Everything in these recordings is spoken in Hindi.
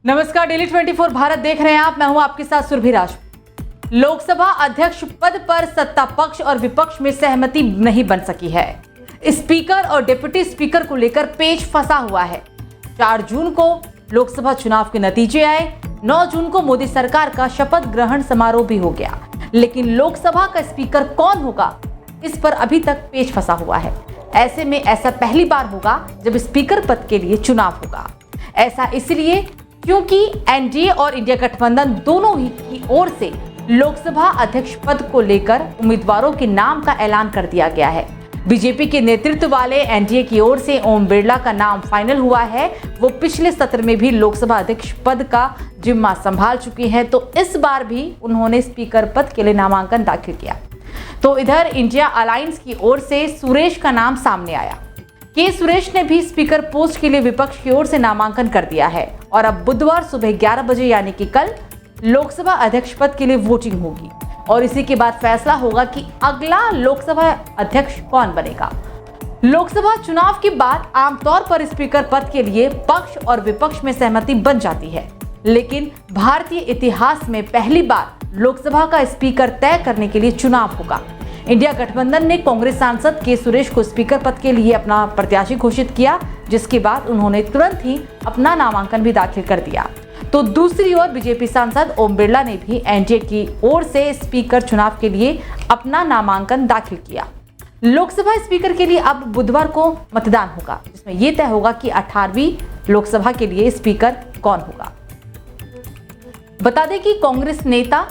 नमस्कार, डेली 24 भारत देख रहे हैं आप। मैं हूं आपके साथ सुरभि राज। लोकसभा अध्यक्ष पद पर सत्ता पक्ष और विपक्ष में सहमति नहीं बन सकी है। स्पीकर और डिप्टी स्पीकर को लेकर पेच फंसा हुआ है। 4 जून को लोकसभा चुनाव के नतीजे आए। 9 जून को मोदी सरकार का शपथ ग्रहण समारोह भी हो गया, लेकिन लोकसभा का स्पीकर कौन होगा, इस पर अभी तक पेच फंसा हुआ है। ऐसे में ऐसा पहली बार होगा जब स्पीकर पद के लिए चुनाव होगा। ऐसा इसलिए क्योंकि एनडीए और इंडिया गठबंधन दोनों ही की ओर से लोकसभा अध्यक्ष पद को लेकर उम्मीदवारों के नाम का ऐलान कर दिया गया है। बीजेपी के नेतृत्व वाले एनडीए की ओर से ओम बिरला का नाम फाइनल हुआ है। वो पिछले सत्र में भी लोकसभा अध्यक्ष पद का जिम्मा संभाल चुके हैं, तो इस बार भी उन्होंने स्पीकर पद के लिए नामांकन दाखिल किया। तो इधर इंडिया अलायंस की ओर से सुरेश का नाम सामने आया। के सुरेश ने भी स्पीकर पोस्ट के लिए विपक्ष की ओर से नामांकन कर दिया है और अब बुधवार सुबह 11 बजे यानी कि कल लोकसभा अध्यक्ष पद के लिए वोटिंग होगी और इसी के बाद फैसला होगा कि अगला लोकसभा अध्यक्ष कौन बनेगा। लोकसभा चुनाव के बाद आमतौर पर स्पीकर पद के लिए पक्ष और विपक्ष में सहमति बन जाती है, लेकिन भारतीय इतिहास में पहली बार लोकसभा का स्पीकर तय करने के लिए चुनाव होगा। इंडिया गठबंधन ने कांग्रेस सांसद के सुरेश को स्पीकर पद के लिए अपना प्रत्याशी घोषित किया, जिसके बाद उन्होंने तुरंत ही अपना नामांकन भी दाखिल कर दिया। तो दूसरी ओर बीजेपी सांसद ओम बिरला ने भी एनडीए की ओर से स्पीकर चुनाव के लिए अपना नामांकन दाखिल किया। लोकसभा स्पीकर के लिए अब बुधवार को मतदान होगा, जिसमें यह तय होगा कि 18वीं लोकसभा के लिए स्पीकर कौन होगा। बता दें कि कांग्रेस नेता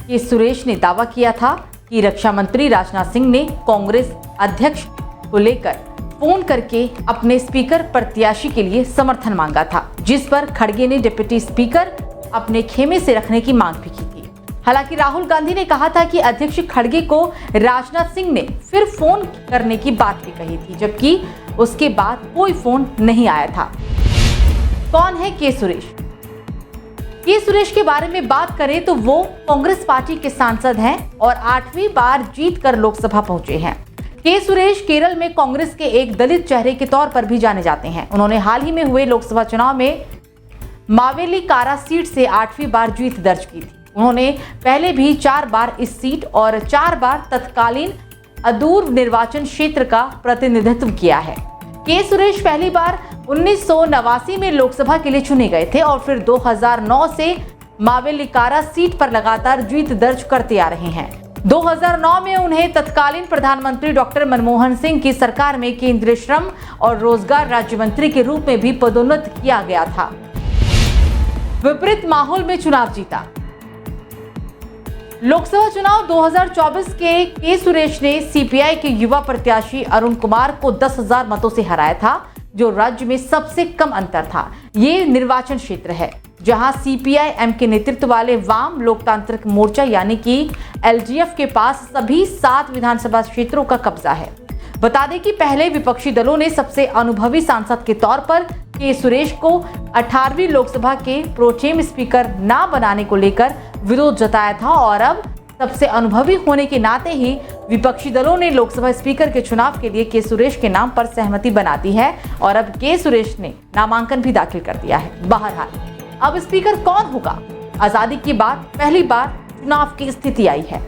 के सुरेश ने दावा किया था कि रक्षा मंत्री राजनाथ सिंह ने कांग्रेस अध्यक्ष को लेकर फोन करके अपने स्पीकर प्रत्याशी के लिए समर्थन मांगा था, जिस पर खड़गे ने डिप्टी स्पीकर अपने खेमे से रखने की मांग भी की थी। हालांकि राहुल गांधी ने कहा था कि अध्यक्ष खड़गे को राजनाथ सिंह ने फिर फोन करने की बात भी कही थी, जबकि उसके बाद कोई फोन नहीं आया था। कौन है के सुरेश? के सुरेश के बारे में बात करें तो वो कांग्रेस पार्टी के सांसद हैं और 8वीं बार जीतकर लोकसभा पहुंचे हैं। के सुरेश केरल में कांग्रेस के एक दलित चेहरे के तौर पर भी जाने जाते हैं। उन्होंने हाल ही में हुए लोकसभा चुनाव में मावेलीकारा सीट से 8वीं बार जीत दर्ज की थी। उन्होंने पहले भी 4 बार इस सीट और 4 बार तत्कालीन अदूर निर्वाचन क्षेत्र का प्रतिनिधित्व किया है। के सुरेश पहली बार 1989 में लोकसभा के लिए चुने गए थे और फिर 2009 से मावेलीकारा सीट पर लगातार जीत दर्ज करते आ रहे हैं। 2009 में उन्हें तत्कालीन प्रधानमंत्री डॉक्टर मनमोहन सिंह की सरकार में केंद्रीय श्रम और रोजगार राज्य मंत्री के रूप में भी पदोन्नत किया गया था। विपरीत माहौल में चुनाव जीता। लोकसभा चुनाव 2024 के सुरेश ने सीपीआई के युवा प्रत्याशी अरुण कुमार को 10,000 मतों से हराया था, जो राज्य में सबसे कम अंतर था। ये निर्वाचन क्षेत्र है जहां सीपीआई-एम के नेतृत्व वाले वाम लोकतांत्रिक मोर्चा यानी कि एलडीएफ के पास सभी 7 विधानसभा क्षेत्रों का कब्जा है। बता दें कि पहले विपक्षी दलों ने सबसे अनुभवी सांसद के तौर पर के सुरेश को 18वीं लोकसभा के प्रोटेम स्पीकर ना बनाने को लेकर विरोध जताया था और अब सबसे अनुभवी होने के नाते ही विपक्षी दलों ने लोकसभा स्पीकर के चुनाव के लिए के सुरेश के नाम पर सहमति बना दी है और अब के सुरेश ने नामांकन भी दाखिल कर दिया है। बहरहाल अब स्पीकर कौन होगा? आजादी के बाद पहली बार चुनाव की स्थिति आई है।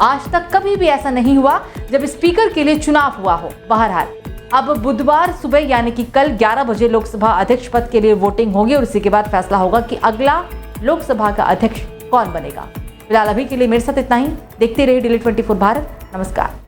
आज तक कभी भी ऐसा नहीं हुआ जब स्पीकर के लिए चुनाव हुआ हो। बहरहाल अब बुधवार सुबह यानी कि कल 11 बजे लोकसभा अध्यक्ष पद के लिए वोटिंग होगी और इसी के बाद फैसला होगा कि अगला लोकसभा का अध्यक्ष कौन बनेगा। फिलहाल अभी के लिए मेरे साथ इतना ही। देखते रहिए डेली 24 भारत। नमस्कार।